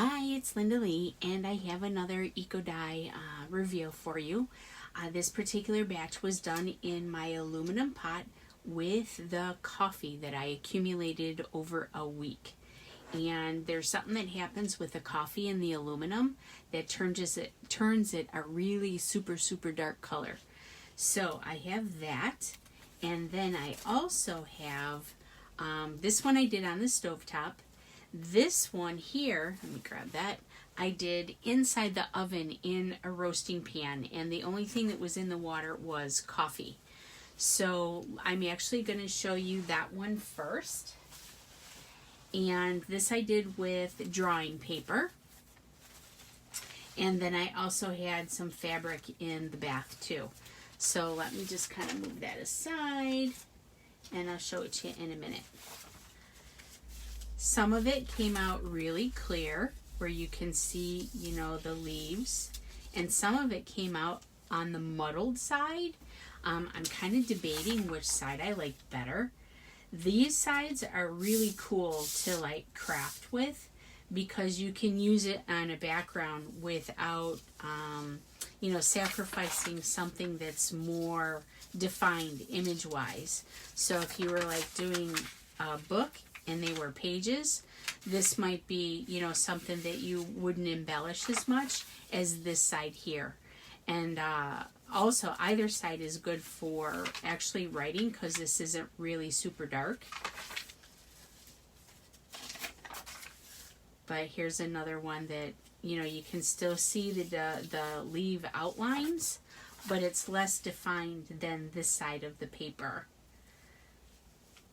Hi, it's Linda Lee, and I have another Eco Dye review for you. This particular batch was done in my aluminum pot with the coffee that I accumulated over a week. And there's something that happens with the coffee and the aluminum that turns it a really super dark color. So I have that, and then I also have this one I did on the stovetop. This one here, let me grab that, I did inside the oven in a roasting pan, and the only thing that was in the water was coffee. So I'm actually going to show you that one first. And this I did with drawing paper. And then I also had some fabric in the bath too. So let me just kind of move that aside, and I'll show it to you in a minute. Some of it came out really clear where you can see, the leaves, and some of it came out on the muddled side. I'm kind of debating which side I like better. These sides are really cool to craft with because you can use it on a background without, sacrificing something that's more defined image-wise. So if you were doing a book and they were pages, this might be, something that you wouldn't embellish as much as this side here. And also, either side is good for actually writing because this isn't really super dark. But here's another one that, you can still see the leaf outlines, but it's less defined than this side of the paper.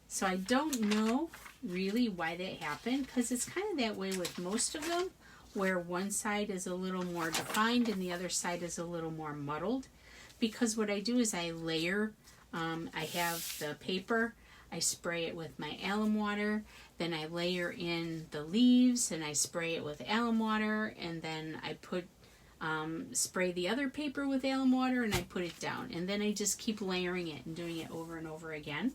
So I don't know really why that happened, because it's kind of that way with most of them, where one side is a little more defined and the other side is a little more muddled. Because what I do is I layer, I have the paper, I spray it with my alum water, then I layer in the leaves and I spray it with alum water, and then I put spray the other paper with alum water and I put it down, and then I just keep layering it and doing it over and over again.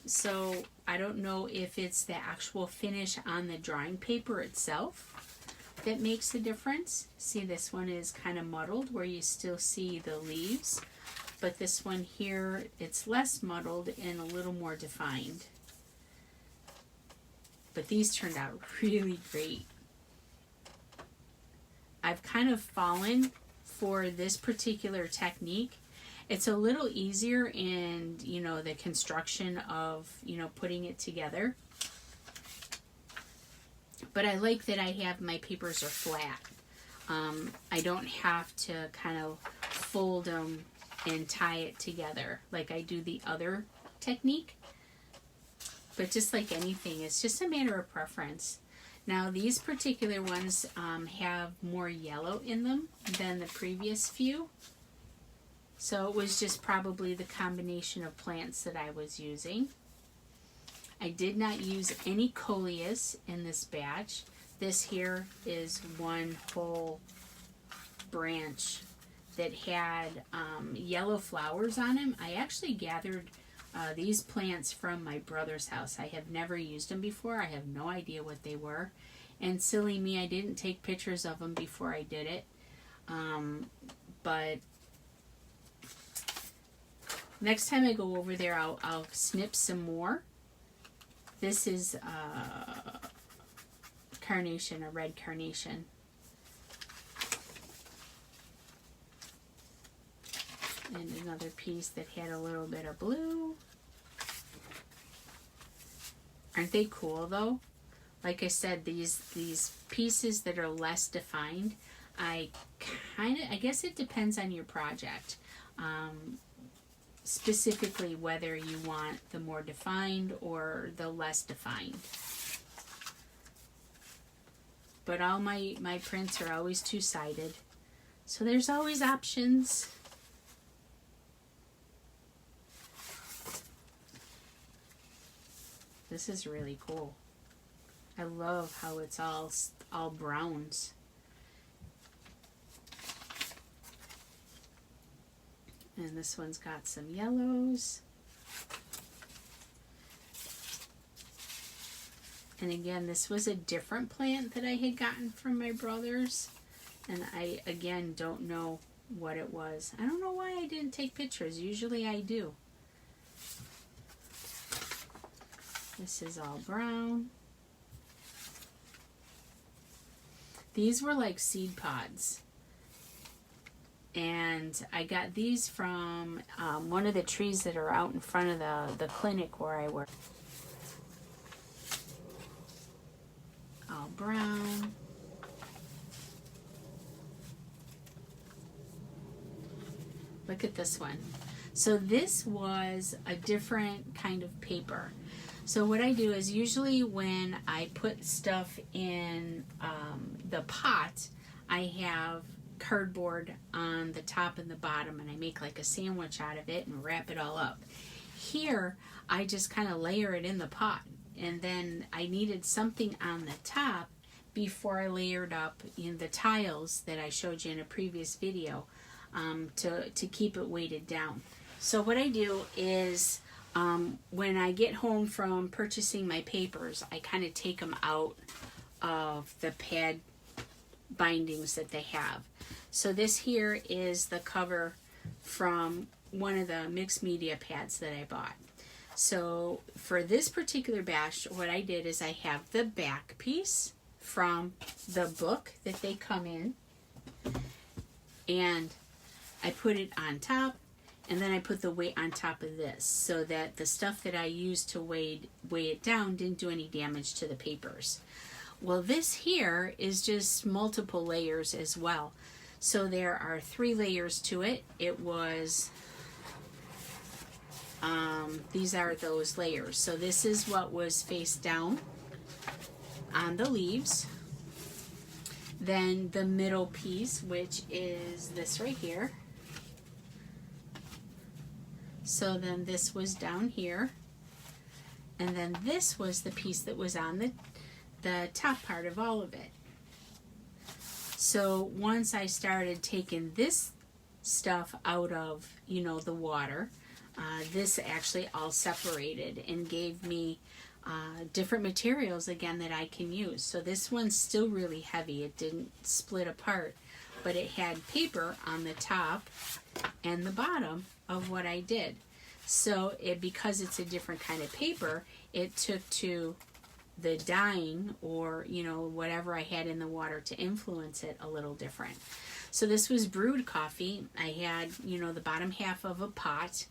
So I don't know if it's the actual finish on the drawing paper itself that makes a difference. See, this one is kind of muddled where you still see the leaves, but this one here, it's less muddled and a little more defined. But these turned out really great. I've kind of fallen for this particular technique. It's a little easier in, the construction of, putting it together. But I like that I have my papers are flat. I don't have to kind of fold them and tie it together like I do the other technique. But just like anything, it's just a matter of preference. Now these particular ones have more yellow in them than the previous few. So it was just probably the combination of plants that I was using. I did not use any coleus in this batch. This here is one whole branch that had yellow flowers on them. I actually gathered these plants from my brother's house. I have never used them before. I have no idea what they were. And silly me, I didn't take pictures of them before I did it. But next time I go over there, I'll snip some more. This is carnation, a red carnation. And another piece that had a little bit of blue. Aren't they cool though? Like I said, these pieces that are less defined, I guess it depends on your project. Specifically whether you want the more defined or the less defined. But all my prints are always two-sided, so there's always options. This is really cool. I love how it's all browns. And this one's got some yellows. And again, this was a different plant that I had gotten from my brothers. And I, again, don't know what it was. I don't know why I didn't take pictures. Usually I do. This is all brown. These were like seed pods. And I got these from one of the trees that are out in front of the clinic where I work. All brown. Look at this one. So this was a different kind of paper. So what I do is usually when I put stuff in the pot, I have cardboard on the top and the bottom, and I make like a sandwich out of it and wrap it all up. Here, I just kind of layer it in the pot, and then I needed something on the top before I layered up in the tiles that I showed you in a previous video to keep it weighted down. So what I do is when I get home from purchasing my papers, I kind of take them out of the pad bindings that they have. So this here is the cover from one of the mixed media pads that I bought. So for this particular batch, what I did is I have the back piece from the book that they come in, and I put it on top, and then I put the weight on top of this so that the stuff that I used to weigh it down didn't do any damage to the papers. Well, this here is just multiple layers as well. So there are 3 layers to it. It was, these are those layers. So this is what was face down on the leaves. Then the middle piece, which is this right here. So then this was down here. And then this was the piece that was on the top part of all of it. So once I started taking this stuff out of, the water, this actually all separated and gave me different materials again that I can use. So this one's still really heavy. It didn't split apart, but it had paper on the top and the bottom of what I did. So because it's a different kind of paper, it took to the dyeing or whatever I had in the water to influence it a little different. So this was brewed coffee. I had the bottom half of a pot,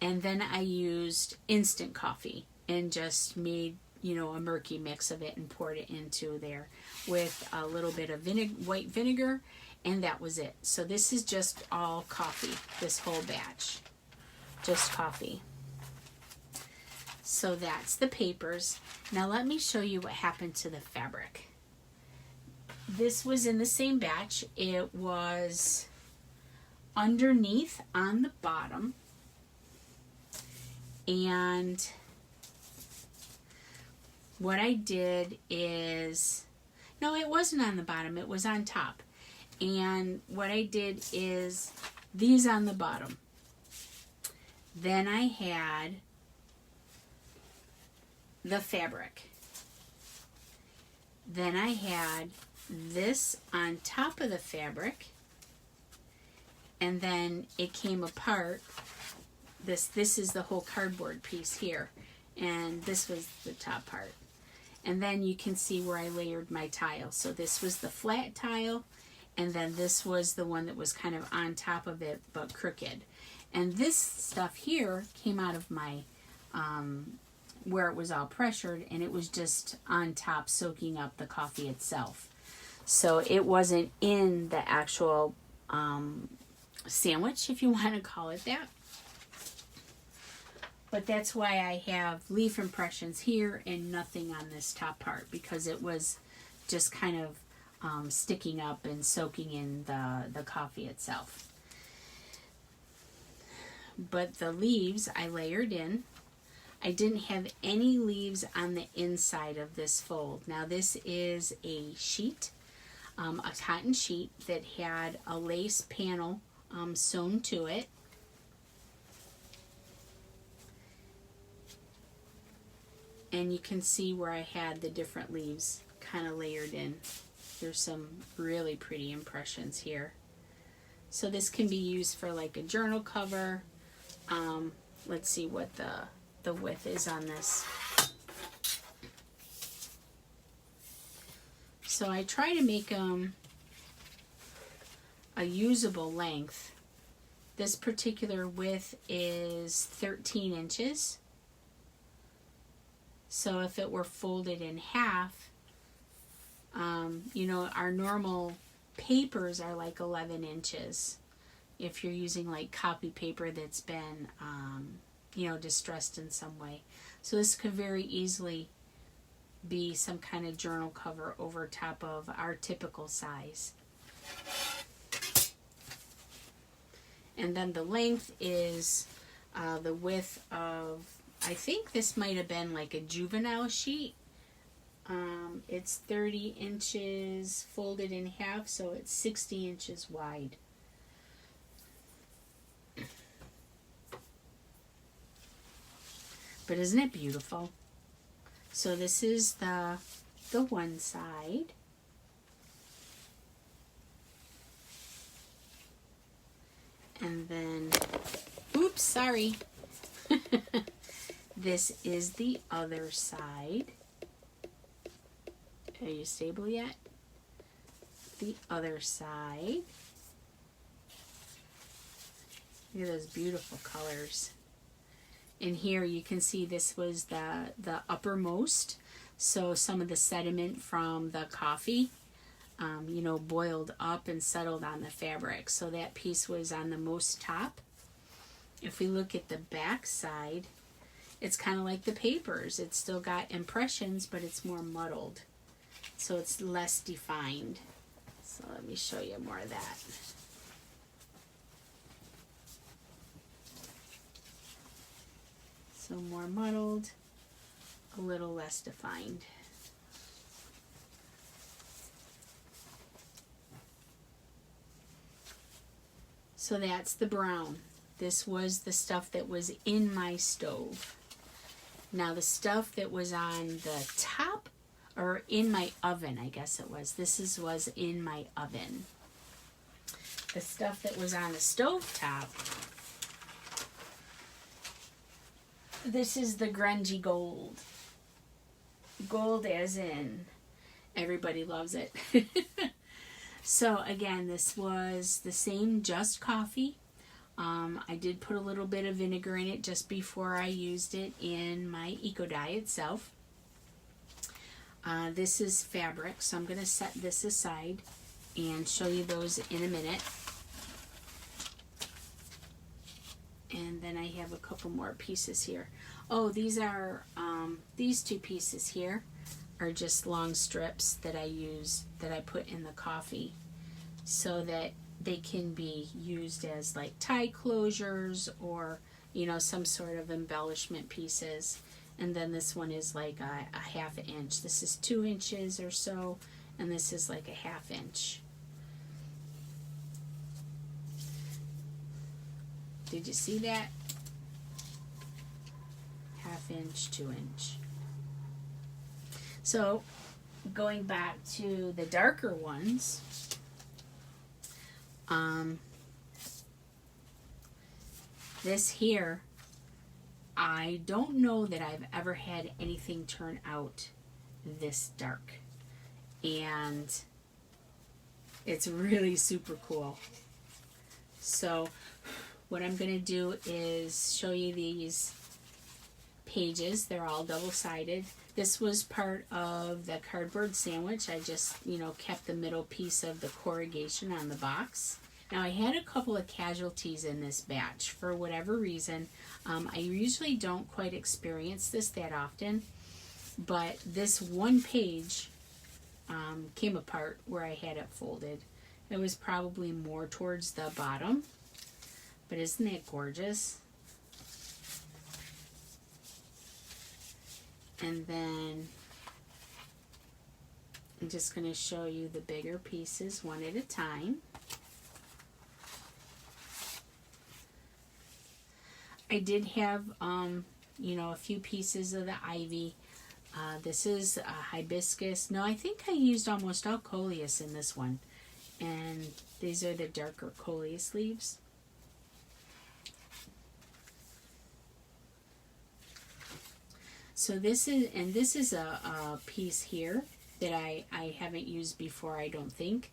and then I used instant coffee and just made a murky mix of it and poured it into there with a little bit of white vinegar, and that was it. So this is just all coffee, this whole batch, just coffee. So that's the papers. Now let me show you what happened to the fabric. This was in the same batch. It was underneath on the bottom. And what I did is, no, it wasn't on the bottom. It was on top. And what I did is these on the bottom. Then I had the fabric. Then I had this on top of the fabric, and then it came apart. This is the whole cardboard piece here, and this was the top part. And then you can see where I layered my tile. So this was the flat tile, and then this was the one that was kind of on top of it but crooked. And this stuff here came out of my where it was all pressured, and it was just on top soaking up the coffee itself. So it wasn't in the actual sandwich, if you want to call it that. But that's why I have leaf impressions here and nothing on this top part, because it was just kind of sticking up and soaking in the coffee itself. But the leaves I layered in. I didn't have any leaves on the inside of this fold. Now this is a sheet, a cotton sheet that had a lace panel sewn to it. And you can see where I had the different leaves kind of layered in. There's some really pretty impressions here. So this can be used for like a journal cover. Let's see what the width is on this. So I try to make them a usable length. This particular width is 13 inches. So if it were folded in half, you know, our normal papers are like 11 inches. If you're using like copy paper that's been, you know, distressed in some way. So this could very easily be some kind of journal cover over top of our typical size. And then the length is the width of, I think this might have been like a juvenile sheet. It's 30 inches folded in half, so it's 60 inches wide. But isn't it beautiful? So this is the one side. And then, oops, sorry. This is the other side. Are you stable yet? The other side. Look at those beautiful colors. And here you can see this was the uppermost. So some of the sediment from the coffee, you know, boiled up and settled on the fabric. So that piece was on the most top. If we look at the back side, it's kind of like the papers. It's still got impressions, but it's more muddled. So it's less defined. So let me show you more of that. So more muddled, a little less defined. So that's the brown. This was the stuff that was in my stove. Now the stuff that was on the top, or in my oven, I guess it was. This was in my oven. The stuff that was on the stove top, this is the grungy gold. Gold as in everybody loves it. So again, this was the same just coffee. I did put a little bit of vinegar in it just before I used it in my eco dye itself. This is fabric, so I'm going to set this aside and show you those in a minute. And then I have a couple more pieces here. Oh, these are, these two pieces here are just long strips that I use, that I put in the coffee so that they can be used as like tie closures or, you know, some sort of embellishment pieces. And then this one is like a half inch. This is 2 inches or so, and this is like a half inch. Did you see that? Half inch, 2 inch. So going back to the darker ones, this here, I don't know that I've ever had anything turn out this dark. And it's really super cool. So what I'm going to do is show you these pages. They're all double-sided. This was part of the cardboard sandwich. I just, you know, kept the middle piece of the corrugation on the box. Now I had a couple of casualties in this batch for whatever reason. I usually don't quite experience this that often, but this one page came apart where I had it folded. It was probably more towards the bottom, but isn't that gorgeous? And then I'm just going to show you the bigger pieces one at a time. I did have, you know, a few pieces of the ivy. This is hibiscus. No, I think I used almost all coleus in this one. And these are the darker coleus leaves. So this is a piece here that I haven't used before, I don't think.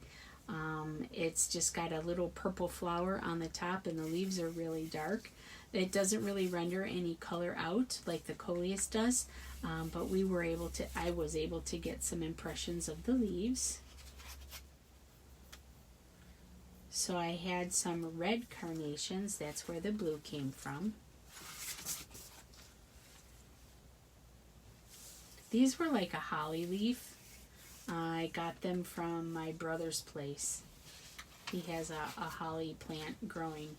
It's just got a little purple flower on the top and the leaves are really dark. It doesn't really render any color out like the coleus does, but I was able to get some impressions of the leaves. So I had some red carnations, that's where the blue came from. These were like a holly leaf. I got them from my brother's place. He has a holly plant growing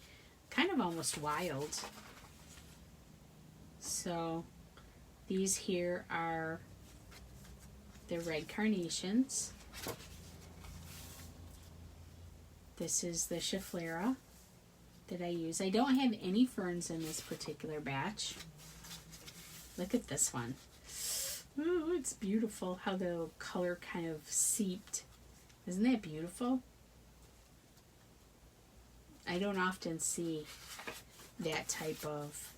kind of almost wild. So these here are the red carnations. This is the Schefflera that I use. I don't have any ferns in this particular batch. Look at this one. Oh, it's beautiful how the color kind of seeped. Isn't that beautiful? I don't often see that type of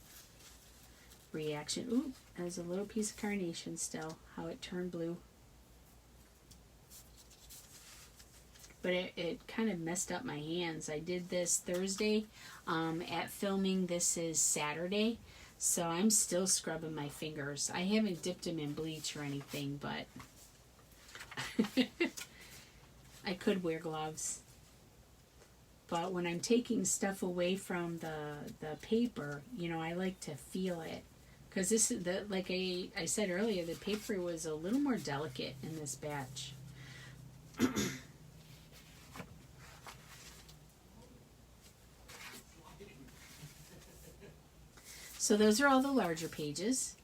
reaction. Ooh, there's a little piece of carnation still, how it turned blue. But it kind of messed up my hands. I did this Thursday. At filming, this is Saturday. So I'm still scrubbing my fingers. I haven't dipped them in bleach or anything, but I could wear gloves. But when I'm taking stuff away from the paper, you know, I like to feel it. Because this is like I said earlier, the paper was a little more delicate in this batch. So those are all the larger pages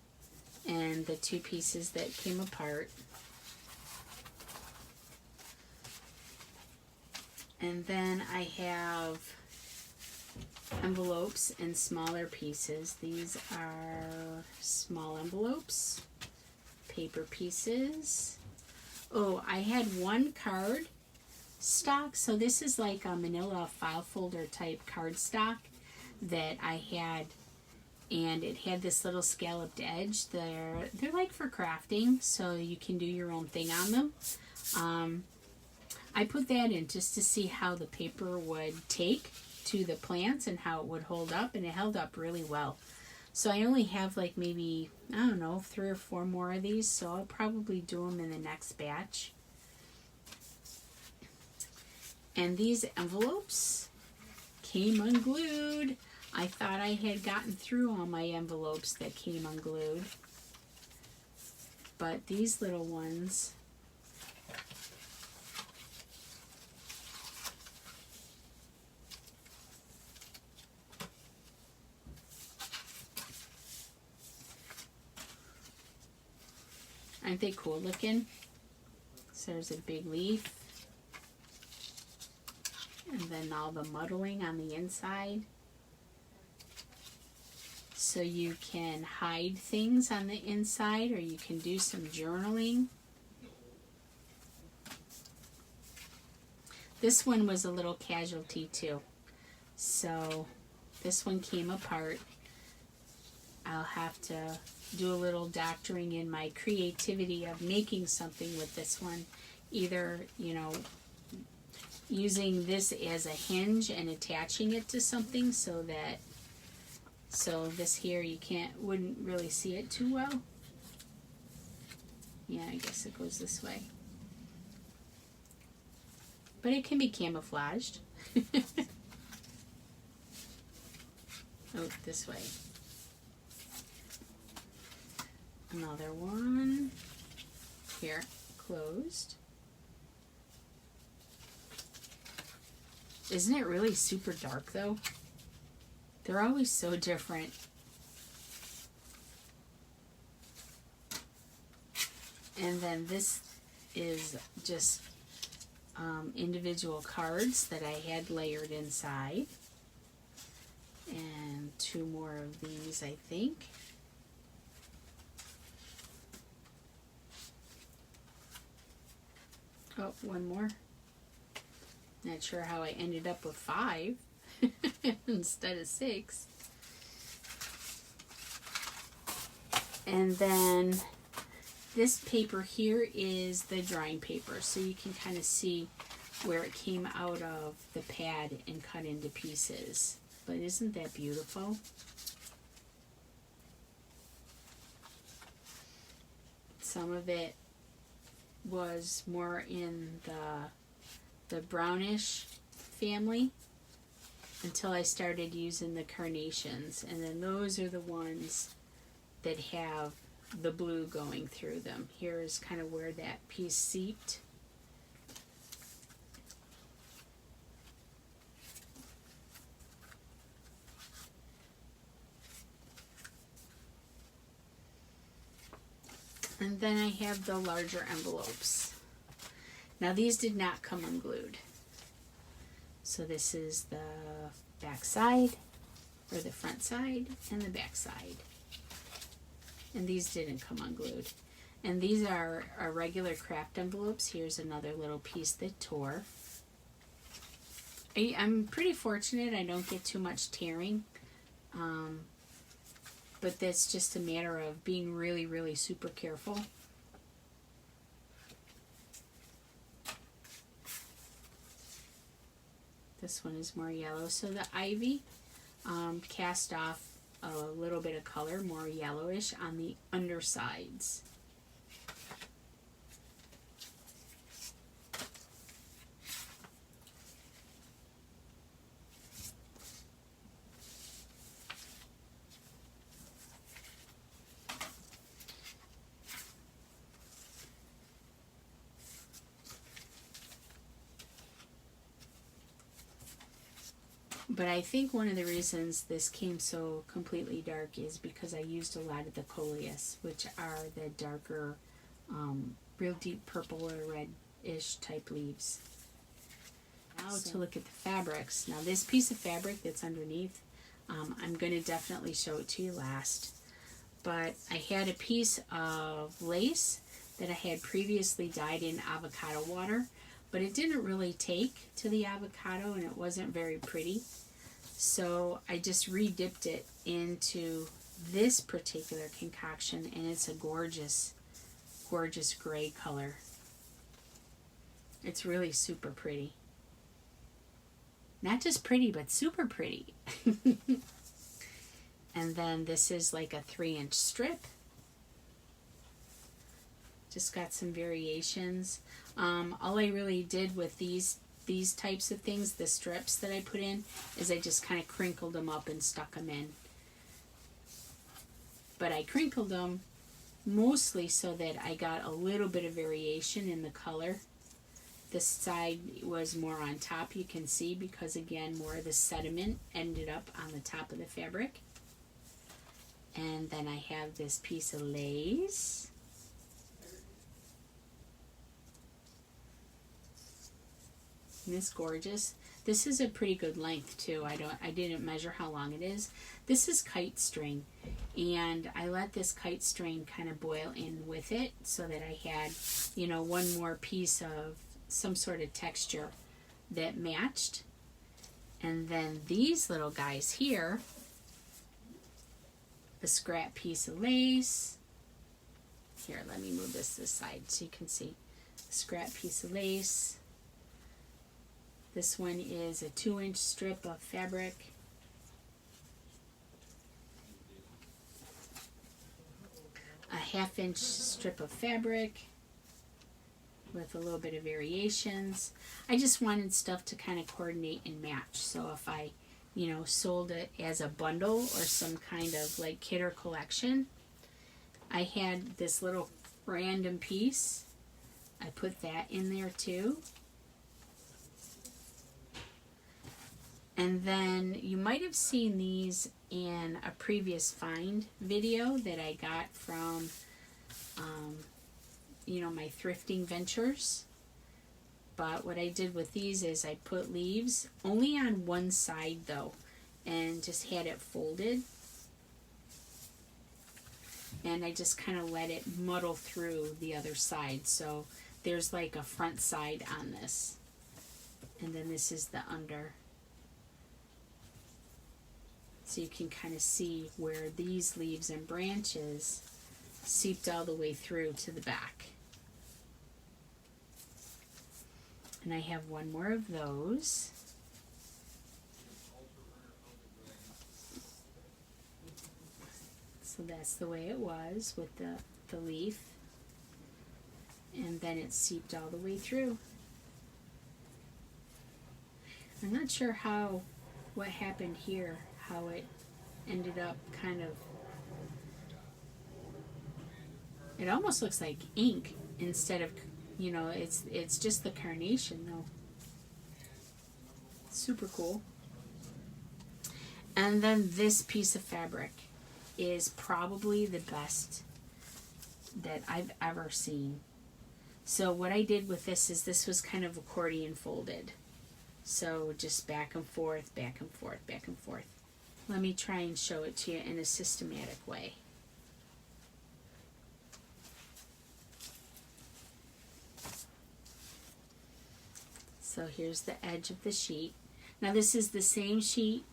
and the two pieces that came apart. And then I have envelopes in smaller pieces. These are small envelopes, paper pieces. Oh, I had one card stock. So this is like a manila file folder type card stock that I had. And it had this little scalloped edge. They're like for crafting, so you can do your own thing on them. I put that in just to see how the paper would take to the plants and how it would hold up, and it held up really well. So I only have like maybe, I don't know, 3 or 4 more of these, so I'll probably do them in the next batch. And these envelopes came unglued. I thought I had gotten through all my envelopes that came unglued. But these little ones, aren't they cool looking? So there's a big leaf. And then all the muddling on the inside. So you can hide things on the inside, or you can do some journaling. This one was a little casualty too. So this one came apart. I'll have to do a little doctoring in my creativity of making something with this one. Either, you know, using this as a hinge and attaching it to something so this here you wouldn't really see it too well. Yeah, I guess it goes this way. But it can be camouflaged. Oh, this way. Another one. Here, closed. Isn't it really super dark though? They're always so different. And then this is just individual cards that I had layered inside. And 2 more of these, I think. Oh, one more. Not sure how I ended up with 5 instead of 6. And then this paper here is the drawing paper, so you can kind of see where it came out of the pad and cut into pieces. But isn't that beautiful? Some of it was more in the brownish family until I started using the carnations, and then those are the ones that have the blue going through them. Here is kind of where that piece seeped. And then I have the larger envelopes. Now these did not come unglued. So this is the back side, or the front side, and the back side. And these didn't come unglued. And these are our regular craft envelopes. Here's another little piece that tore. I'm pretty fortunate I don't get too much tearing. But that's just a matter of being really, really super careful. This one is more yellow. So the ivy cast off a little bit of color, more yellowish on the undersides. But I think one of the reasons this came so completely dark is because I used a lot of the coleus, which are the darker, real deep purple or red-ish type leaves. Now to look at the fabrics. Now this piece of fabric that's underneath, I'm going to definitely show it to you last. But I had a piece of lace that I had previously dyed in avocado water, but it didn't really take to the avocado and it wasn't very pretty. So I just re-dipped it into this particular concoction, and it's a gorgeous, gorgeous gray color. It's really super pretty. Not just pretty, but super pretty. And then this is like a 3-inch strip. Just got some variations. All I really did with these types of things, the strips that I put in, is I just kind of crinkled them up and stuck them in. But I crinkled them mostly so that I got a little bit of variation in the color. This side was more on top, you can see, because again, more of the sediment ended up on the top of the fabric. And then I have this piece of lace. Isn't this gorgeous? This is a pretty good length too. I didn't measure how long it is. This is kite string, and I let this kite string kind of boil in with it so that I had, you know, one more piece of some sort of texture that matched. And then these little guys here, the scrap piece of lace. Here, let me move this side so you can see. Scrap piece of lace. This one is a 2-inch strip of fabric. A 1/2-inch strip of fabric with a little bit of variations. I just wanted stuff to kind of coordinate and match. So if I, you know, sold it as a bundle or some kind of like kit or collection, I had this little random piece. I put that in there too. And then you might have seen these in a previous find video that I got from, you know, my thrifting ventures. But what I did with these is I put leaves only on one side though, and just had it folded. And I just kind of let it muddle through the other side. So there's like a front side on this. And then this is the under. So you can kind of see where these leaves and branches seeped all the way through to the back. And I have one more of those. So that's the way it was with the leaf. And then it seeped all the way through. I'm not sure what happened here, how it ended up kind of, it almost looks like ink instead of, you know, it's just the carnation though. Super cool. And then this piece of fabric is probably the best that I've ever seen. So what I did with this is this was kind of accordion folded. So just back and forth, back and forth, back and forth. Let me try and show it to you in a systematic way. So here's the edge of the sheet. Now this is the same sheet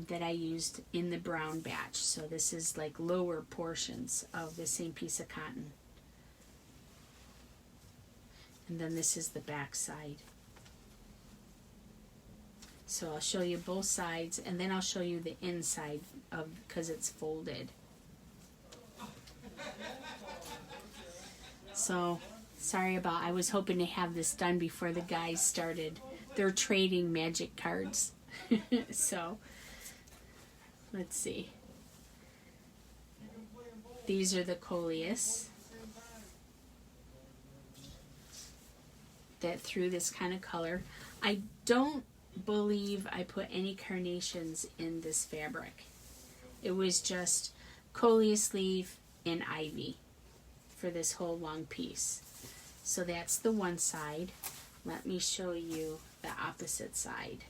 that I used in the brown batch. So this is like lower portions of the same piece of cotton. And then this is the back side. So I'll show you both sides, and then I'll show you the inside of, because it's folded. So sorry about, I was hoping to have this done before the guys started. They're trading magic cards. So let's see. These are the coleus that threw this kind of color. I don't believe I put any carnations in this fabric. It was just coleus leaf and ivy for this whole long piece. So that's the one side. Let me show you the opposite side.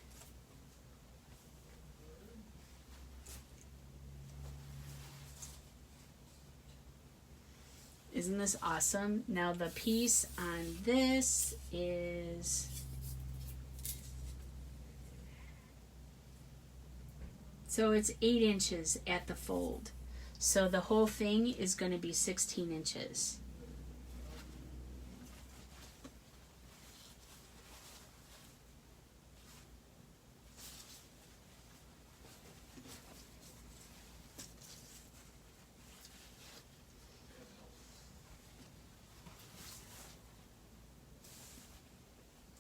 Isn't this awesome? Now the piece on this is so it's 8 inches at the fold. So the whole thing is going to be 16 inches.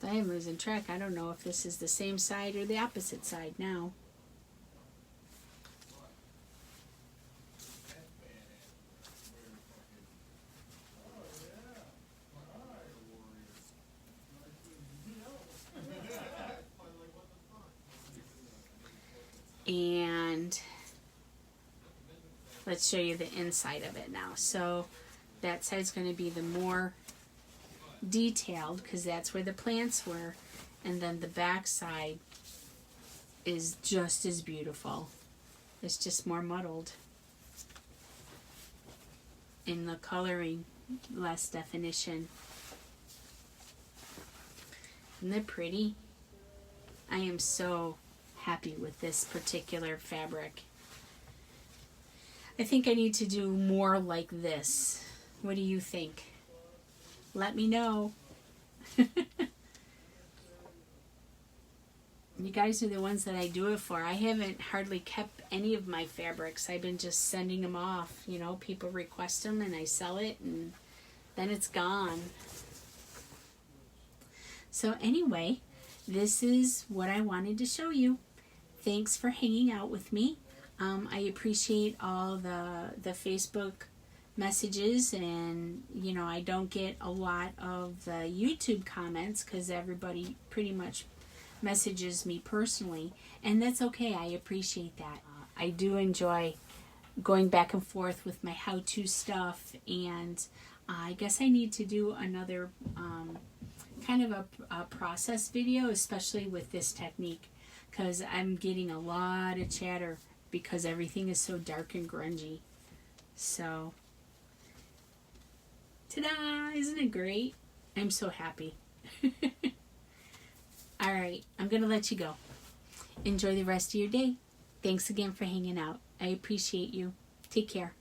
I am losing track. I don't know if this is the same side or the opposite side now. And let's show you the inside of it now. So that side's going to be the more detailed because that's where the plants were, and then the back side is just as beautiful. It's just more muddled in the coloring, less definition. Isn't it pretty? I am so happy with this particular fabric. I think I need to do more like this. What do you think? Let me know. You guys are the ones that I do it for. I haven't hardly kept any of my fabrics. I've been just sending them off. You know, people request them and I sell it and then it's gone. So anyway, this is what I wanted to show you. Thanks for hanging out with me. I appreciate all the Facebook messages, and you know, I don't get a lot of the YouTube comments because everybody pretty much messages me personally, and that's okay. I appreciate that. I do enjoy going back and forth with my how-to stuff, and I guess I need to do another kind of a process video, especially with this technique, because I'm getting a lot of chatter because everything is so dark and grungy. So ta-da! Isn't it great? I'm so happy. All right, I'm going to let you go. Enjoy the rest of your day. Thanks again for hanging out. I appreciate you. Take care.